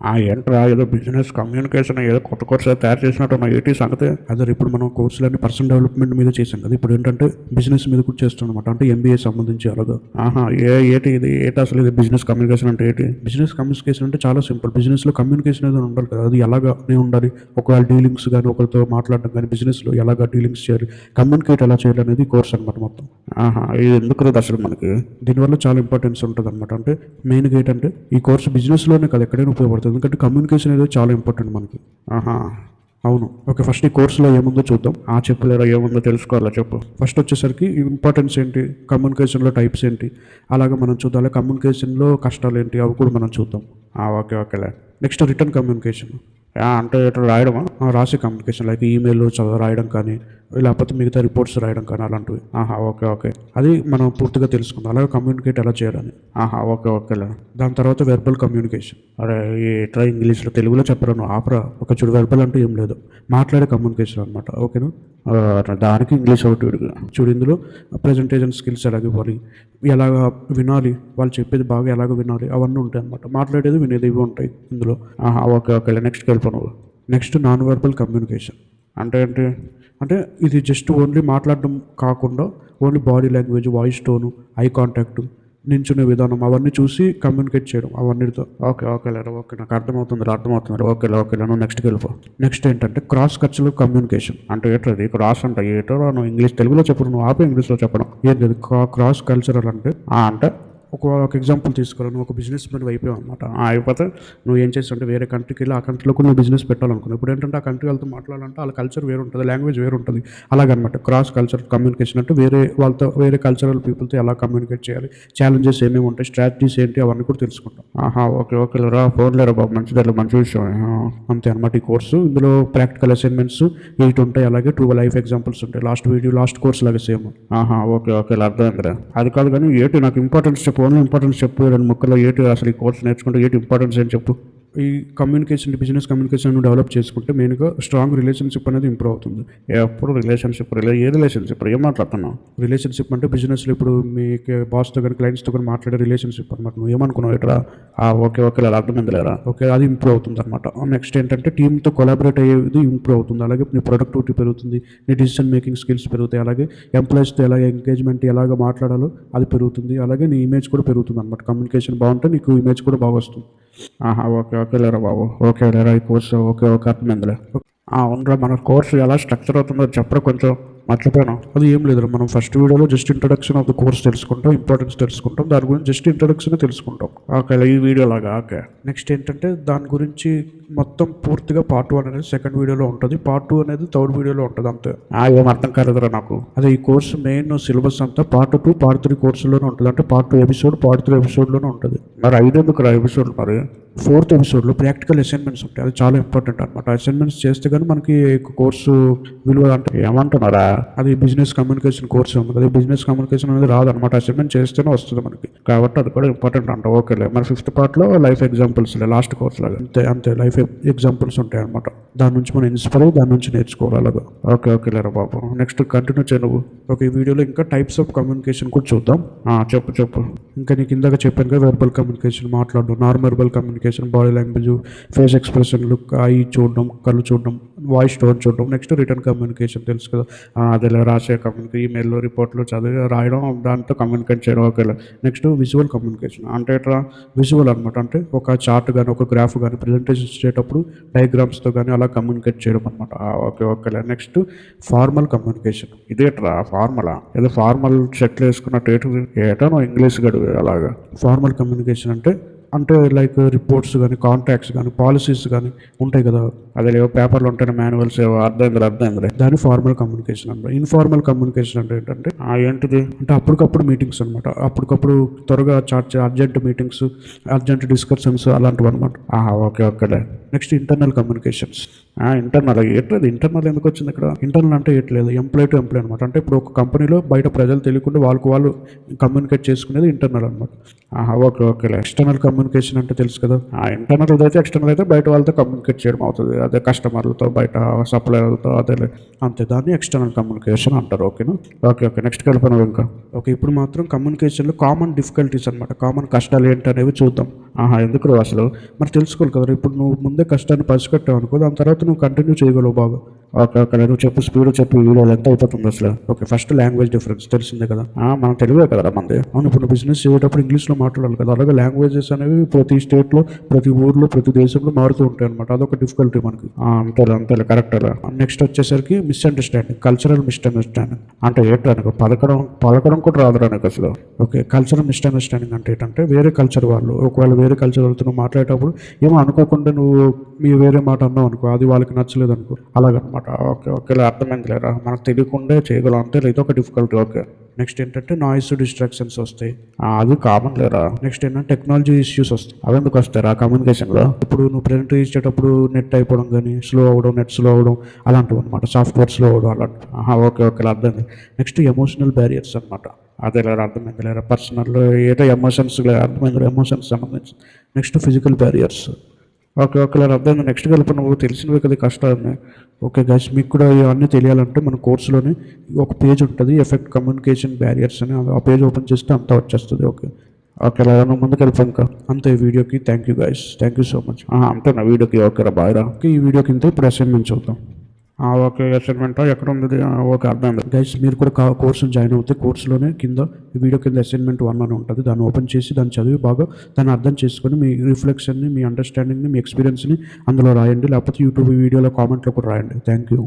ఏంట్రా ఏదో business communication ఏదో కొత్త కోర్స్ తయారు చేసినట్టు నా ఏంటి సంగతి. అదే ఇప్పుడు మనం కోర్సులన్నీ పర్సనల్ డెవలప్మెంట్ మీద చేసాం కదా, ఇప్పుడు ఏంటంటే బిజినెస్ మీద కూడా చేస్తాం అనమాట. అంటే ఎంబీఏ సంబంధించి అలాగా. ఏంటి ఇది ఏంటి అసలు ఇది బిజినెస్ కమ్యూనికేషన్ అంటే ఏంటి? బిజినెస్ కమ్యూనికేషన్ అంటే చాలా సింపుల్. బిజినెస్లో కమ్యూనికేషన్ అనేది ఉండాలి కదా, అది ఎలాగానే ఉండాలి. ఒకవేళ డీలింగ్స్ కానీ ఒకరితో మాట్లాడడం కానీ బిజినెస్లో ఎలాగా డీలింగ్స్ చేయాలి, కమ్యూనికేట్ ఎలా చేయాలి అనేది కోర్స్ అనమాట మొత్తం. ఇది ఎందుకు రాదు అసలు మనకి? దీనివల్ల చాలా ఇంపార్టెన్స్ ఉంటుంది అనమాట. అంటే మెయిన్గా ఏంటంటే ఈ కోర్స్ బిజినెస్లోనే కాదు ఎక్కడైనా ఉపయోగపడుతుంది, ఎందుకంటే కమ్యూనికేషన్ అనేది చాలా ఇంపార్టెంట్ మనకి. అవును. ఓకే, ఫస్ట్ ఈ కోర్సులో ఏముందో చూద్దాం. చెప్పలేరా ఏముందో తెలుసుకోవాలా చెప్పు. ఫస్ట్ వచ్చేసరికి ఇంపార్టెన్స్ ఏంటి, కమ్యూనికేషన్లో టైప్స్ ఏంటి, అలాగే మనం చూద్దాం. అలాగే కమ్యూనికేషన్లో కష్టాలు ఏంటి అవి కూడా మనం చూద్దాం. ఓకేలే. నెక్స్ట్ రిటర్న్ కమ్యూనికేషన్ అంటే ఇట్లా రాయడమా, రాసే కమ్యూనికేషన్ లైక్ ఈమెయిల్ రాయడం కానీ లేకపోతే మిగతా రిపోర్ట్స్ రాయడం కానీ అలాంటివి. ఓకే అది మనం పూర్తిగా తెలుసుకుందాం. అలాగే కమ్యూనికేట్ ఎలా చేయాలని. ఓకేలే. దాని తర్వాత వెర్బల్ కమ్యూనికేషన్. అరే ఇట్లా ఇంగ్లీష్లో తెలుగులో చెప్పరాను ఆపరా. ఒక చూడు, వెర్బల్ అంటే ఏం లేదు, మాట్లాడే కమ్యూనికేషన్ అనమాట. ఓకేనా? దానికి ఇంగ్లీష్ ఒకటి చూడు. ఇందులో ప్రజెంటేషన్ స్కిల్స్ ఎలాగ ఇవ్వాలి, ఎలాగ వినాలి, వాళ్ళు చెప్పేది బాగా ఎలాగ వినాలి, అవన్నీ ఉంటాయి అనమాట. మాట్లాడేది వినేది ఇవి ఉంటాయి ఇందులో. ఓకేలే. నెక్స్ట్కి వెళ్ళిపోను. నెక్స్ట్ నాన్ వెర్బల్ కమ్యూనికేషన్ అంటే ఏంటి అంటే ఇది జస్ట్ ఓన్లీ మాట్లాడడం కాకుండా only body language, voice tone, eye contact, నించునే విధానం అవన్నీ చూసి కమ్యూనికేట్ చేయడం అవన్నీతో. ఓకేలేరా. ఓకే, నాకు అర్థమవుతుంది. ఓకేలే. నువ్వు నెక్స్ట్కి వెళ్ళిపో. నెక్స్ట్ ఏంటంటే క్రాస్ కల్చరల్ కమ్యూనికేషన్ అంటే ఏంటది? క్రాస్ అంటే ఏటో నువ్వు ఇంగ్లీష్ తెలుగులో చెప్పడం, నువ్వు ఇంగ్లీష్లో చెప్పడం. ఏంటి క్రాస్ కల్చరల్ అంటే ఒక ఎగ్జాంపుల్ తీసుకోవాలి. నువ్వు ఒక బిజినెస్ మ్యాన్ అయిపోయావు అనమాట. అయిపోతే నువ్వు ఏం చేస్తావు అంటే వేరే కంట్రీకి వెళ్ళి ఆ కంట్రీలో కూడా నువ్వు బిజినెస్ పెట్టాలనుకున్నావు. ఇప్పుడు ఏంటంటే ఆ కంట్రీ వాళ్ళతో మాట్లాడాలంటే వాళ్ళ కల్చర్ వేరు ఉంటుంది, లాంగ్వేజ్ వేరు ఉంటుంది. అలాగనమాట క్రాస్ కల్చర్ కమ్యూనికేషన్ అంటే వేరే వాళ్ళతో, వేరే కల్చరల్ పీపుల్తో ఎలా కమ్యూనికేట్ చేయాలి, ఛాలెంజెస్ ఏమేమి ఉంటాయి, స్ట్రాటజీస్ ఏంటి అవన్నీ కూడా తెలుసుకుంటాం. ఓకేలేరా. ఫోన్లేరా బాబు, మంచి విషయం. అంతే అనమాట ఈ కోర్సు. ఇందులో ప్రాక్టికల్ అసైన్మెంట్స్ 8 ఉంటాయి, అలాగే 2 లైఫ్ ఎగ్జాంపుల్స్ ఉంటాయి. లాస్ట్ కోర్స్ లాగా సేమ్. ఓకేలే, అర్థమైందిరా. అది కాదు కానీ ఏంటి నాకు ఇంపార్టెన్స్ ఓన్లీ ఇంపార్టెన్స్ చెప్పు. 2 ముక్కల్లో ఏంటి అసలు ఈ కోర్స్ నేర్చుకుంటే ఏంటి ఇంపార్టెన్స్ అని చెప్పు. ఈ కమ్యూనికేషన్, బిజినెస్ కమ్యూనికేషన్ డెవలప్ చేసుకుంటే మెయిన్గా స్ట్రాంగ్ రిలేషన్షిప్ అనేది ఇంప్రూవ్ అవుతుంది. ఎప్పుడు ఏ రిలేషన్షిప్ ఏం మాట్లాడుతున్నావు? రిలేషన్షిప్ అంటే బిజినెస్లో ఇప్పుడు మీకు బాస్తో కానీ క్లయింట్స్తో కానీ మాట్లాడే రిలేషన్షిప్ అనమాట. నువ్వు ఏమనుకున్నావు ఇట్లా? ఓకేలే, అర్థమైందిలేరా. ఓకే, అది ఇంప్రూవ్ అవుతుంది అనమాట. నెక్స్ట్ ఏంటంటే టీమ్తో కొలాబరేట్ అయ్యేది ఇంప్రూవ్ అవుతుంది. అలాగే నీ ప్రొడక్టివిటీ పెరుగుతుంది, నీ డిసిషన్ మేకింగ్ స్కిల్స్ పెరుగుతాయి. అలాగే ఎంప్లాయీస్తో ఎలాగ ఎంగేజ్మెంట్ ఎలాగ మాట్లాడాలో అది పెరుగుతుంది. అలాగే నీ ఇమేజ్ కూడా పెరుగుతుంది అనమాట. కమ్యూనికేషన్ బాగుంటే నీకు ఇమేజ్ కూడా బాగా వస్తుంది. ఓకేలేరా బాబు. ఓకేలేరా ఈ కోర్సు. ఓకే అర్థమైందిలే. అవునరా, మన కోర్సు ఎలా స్ట్రక్చర్ అవుతుందో చెప్పరా కొంచెం, మర్చిపోయాను. అది ఏం లేదురా, మనం ఫస్ట్ వీడియోలో just introduction of the course తెలుసుకుంటాం, ఇంపార్టెన్స్ తెలుసుకుంటాం, దాని గురించి జస్ట్ ఇంట్రడక్షన్ తెలుసుకుంటాం. ఓకే, ఈ వీడియో లాగా. ఓకే, నెక్స్ట్ ఏంటంటే దాని గురించి మొత్తం పూర్తిగా పార్ట్ 1 అనేది సెకండ్ వీడియోలో ఉంటుంది, పార్ట్ 2 అనేది థర్డ్ వీడియోలో ఉంటుంది. అంతే. ఏం అర్థం కాలేదురా నాకు. అదే ఈ కోర్సు మెయిన్ సిలబస్ అంతా పార్ట్ 2, పార్ట్ 3 కోర్సులోనే ఉంటుంది. అంటే పార్ట్ 2 ఎపిసోడ్, పార్ట్ 3 ఎపిసోడ్లోనే ఉంటుంది. మరి 5 ఎందుకు రా ఎపిసోడ్? మరి 4th ఎపిసోడ్లో ప్రాక్టికల్ అసైన్మెంట్స్ ఉంటాయి, అది చాలా ఇంపార్టెంట్ అనమాట. అసైన్మెంట్స్ చేస్తే కానీ మనకి కోర్సు విలువ అంటే ఏమంటున్నారా, అది బిజినెస్ కమ్యూనికేషన్ కోర్స్ ఉంది కదా, బిజినెస్ కమ్యూనికేషన్ అనేది రాదనమాట, అసైన్మెంట్ చేస్తేనే వస్తుంది మనకి, కాబట్టి అది కూడా ఇంపార్టెంట్ అంట. ఓకేలే. మరి 5th పార్ట్లో లైఫ్ ఎగ్జాంపుల్స్, లాస్ట్ కోర్స్ లాగా అంతే లైఫ్ ఎగ్జాంపుల్స్ ఉంటాయి అనమాట. దాని నుంచి మనం ఇన్స్పైర్ అయ్యి దాని నుంచి నేర్చుకోవాలి అలాగా. ఓకేలేరా బాబు. నెక్స్ట్ కంటిన్యూ చేయ నువ్వు. ఓకే, ఈ వీడియోలో ఇంకా టైప్స్ ఆఫ్ కమ్యూనికేషన్ కూడా చూద్దాం. చెప్పు. ఇంకా నీకు ఇందాక చెప్పాను కదా, వెర్బల్ కమ్యూనికేషన్ మాట్లాడడం, non verbal communication body language, face ఎక్స్ప్రెషన్లు, ఐ చూడడం, కళ్ళు చూడడం, వాయిస్ టోన్ చూడడం. నెక్స్ట్ రిటర్న్ కమ్యూనికేషన్ తెలుసు కదా, అదేలా రాసే కమ్యూనికేషన్, ఈమెయిల్లో రిపోర్ట్లు చదివి రాయడం, దాంతో కమ్యూనికేట్ చేయడం. ఓకేలే. నెక్స్ట్ విజువల్ కమ్యూనికేషన్ అంటే ఎట్లా? విజువల్ అనమాట, అంటే ఒక చార్ట్ కానీ ఒక గ్రాఫ్ కానీ ప్రజెంటేషన్ చేసేటప్పుడు డయాగ్రామ్స్తో కానీ అలా కమ్యూనికేట్ చేయడం అనమాట. ఓకేలే. Next formal communication. ఇదేట్రా ఫార్మలా? ఏదో ఫార్మల్ షర్ట్లు వేసుకున్నట్టు ఏటో నువ్వు ఇంగ్లీష్ గడువు అలాగా. ఫార్మల్ కమ్యూనికేషన్ అంటే లైక్ రిపోర్ట్స్ కానీ, కాంట్రాక్ట్స్ కానీ, పాలసీస్ కానీ ఉంటాయి కదా, అదే లేవో పేపర్లు ఉంటాయి, మాన్యువల్స్ ఏవో. అర్థమైంది. దాని ఫార్మల్ కమ్యూనికేషన్ అనమాట. ఇన్ఫార్మల్ కమ్యూనికేషన్ అంటే ఏంటంటే ఏంటిది అంటే అప్పటికప్పుడు మీటింగ్స్ అనమాట, అప్పటికప్పుడు త్వరగా అర్జెంట్ మీటింగ్స్, అర్జెంట్ డిస్కషన్స్ అలాంటివి అనమాట. ఓకేలే. Next internal communications. ఇంటర్నల్ ఏంటది? ఇంటర్నల్ ఎందుకు వచ్చింది ఇక్కడ? ఇంటర్నల్ అంటే ఎట్లేదు, ఎంప్లాయ్ టు ఎంప్లాయ్ అనమాట. అంటే ఇప్పుడు ఒక కంపెనీలో బయట ప్రజలు తెలియకుండా వాళ్ళు కమ్యూనికేట్ చేసుకునేది ఇంటర్నల్ అనమాట. ఓకేలే. ఎక్స్టర్నల్ కమ్యూనికేషన్ అంటే తెలుసు కదా, ఇంటర్నల్ అయితే, ఎక్స్టర్నల్ అయితే బయట వాళ్ళతో కమ్యూనికేట్ చేయడం అవుతుంది, అదే కస్టమర్లతో, బయట సప్లయర్లతో, అదే అంతే. దాన్ని ఎక్స్టర్నల్ కమ్యూనికేషన్ అంటారు. ఓకేనా? ఓకే. నెక్స్ట్ కలిపిన ఇంకా. ఓకే, ఇప్పుడు మాత్రం కమ్యూనికేషన్లో కామన్ డిఫికల్టీస్ అనమాట, కామన్ కష్టాలు ఏంటి అనేవి చూద్దాం. ఆహా! ఎందుకురా అసలు? మరి తెలుసుకోవాలి కదరా! ఇప్పుడు నువ్వు ముందే కష్టాన్ని పసిగట్టావు అనుకో, దాని తర్వాత నువ్వు కంటిన్యూ చేయగలవు బాగా. ఓకే. ఓకే. నువ్వు చెప్పు స్పీడ్‌గా చెప్పు. ఈ వీడియో లెంత్ అయిపోతుంది అసలు. ఓకే. ఫస్ట్ లాంగ్వేజ్ డిఫరెన్స్ తెలిసిందే కదా! మన తెలుగే కదరా మనది. అవును. ఇప్పుడు నువ్వు బిజినెస్ చేసేటప్పుడు ఇంగ్లీష్‌లో మాట్లాడాలి కదా! అలాగే లాంగ్వేజెస్ అనేవి ప్రతి స్టేట్‌లో, ప్రతి ఊర్లో, ప్రతి దేశంలో మారుతూ ఉంటాయన్నమాట. అదొక డిఫికల్టీ మనకి. అంతేలే. అంతేలే. కరెక్టేరా. నెక్స్ట్ వచ్చేసరికి మిస్‌అండర్‌స్టాండింగ్. Cultural misunderstanding. అంటే ఏంట్రా నీకు పలకడం కూడా రాదురా నీకసలు. ఓకే. కల్చరల్ మిస్‌అండర్‌స్టాండింగ్ అంటే ఏంటంటే వేరే కల్చర్ వాళ్ళు ఒకవేళ వేరే కల్చర్ వాళ్ళతో నువ్వు మాట్లాడేటప్పుడు ఏమో అనుకోకుండా నువ్వు వేరే మాట అన్నావు అనుకో, అది వాళ్ళకి నచ్చలేదనుకో, అలాగనమాట. ఓకే. ఓకేలే అర్థమైందిలేరా. మనకు తెలియకుండే చేయగలం అంతేలే. ఇదొక డిఫికల్టీ. ఓకే. నెక్స్ట్ ఏంటంటే నాయిస్ డిస్ట్రాక్షన్స్ వస్తాయి. అది కామన్ లేరా. నెక్స్ట్ ఏంటంటే టెక్నాలజీ ఇష్యూస్ వస్తాయి. అవెందుకు వస్తాయిరా కమ్యూనికేషన్లో? ఇప్పుడు నువ్వు ప్రెజెంట్ ఇచ్చేటప్పుడు నెట్ అయిపోవడం కానీ, స్లో అవ్వడం, నెట్ స్లో అవ్వడం అలాంటివి అనమాట. సాఫ్ట్వేర్ స్లో అవ్వడం అలాంటి. ఓకే. ఓకేలా అర్థమైంది. నెక్స్ట్ ఎమోషనల్ బ్యారియర్స్ అనమాట. అదేలేరా అర్థమైందిలేరా. పర్సనల్ ఏదో ఎమోషన్స్ అర్థమైంది. ఎమోషన్స్ సంబంధించి. Next physical barriers. ఓకే. ఓకేలా అర్థమైంది. నెక్స్ట్ కలిపి నువ్వు తెలిసినవే కదా కష్టాన్ని. ఓకే గైస్, మీకు కూడా ఇవన్నీ తెలియాలంటే మన కోర్సులోనే ఒక పేజ్ ఉంటుంది, ఎఫెక్ట్ కమ్యూనికేషన్ బ్యారియర్స్ అని. ఆ పేజ్ ఓపెన్ చేస్తే అంతా వచ్చేస్తుంది. ఓకే. ఓకేలా నువ్వు ముందుకు వెళ్ళిపో ఇంకా. అంతే ఈ వీడియోకి. Thank you guys. Thank you so much. అంతేనా వీడియోకి? ఓకేరా బాయ్ రా. ఈ వీడియోకి ఇంత. ఇప్పుడు అసైన్మెంట్ చూద్దాం. ఓకే. అసైన్మెంట్ ఎక్కడ ఉంది? ఓకే అర్థమైంది గైస్. మీరు కూడా కోర్సుని జాయిన్ అవుతే కోర్సులోనే కింద ఈ వీడియో కింద అసైన్మెంట్ 1 అని ఉంటుంది. దాన్ని ఓపెన్ చేసి దాన్ని చదివి బాగా దాన్ని అర్థం చేసుకొని మీ రిఫ్లెక్షన్ని, మీ అండర్స్టాండింగ్ని, మీ ఎక్స్పీరియన్స్ని అందులో రాయండి. లేకపోతే యూట్యూబ్ వీడియోలో కామెంట్లో కూడా రాయండి. Thank you.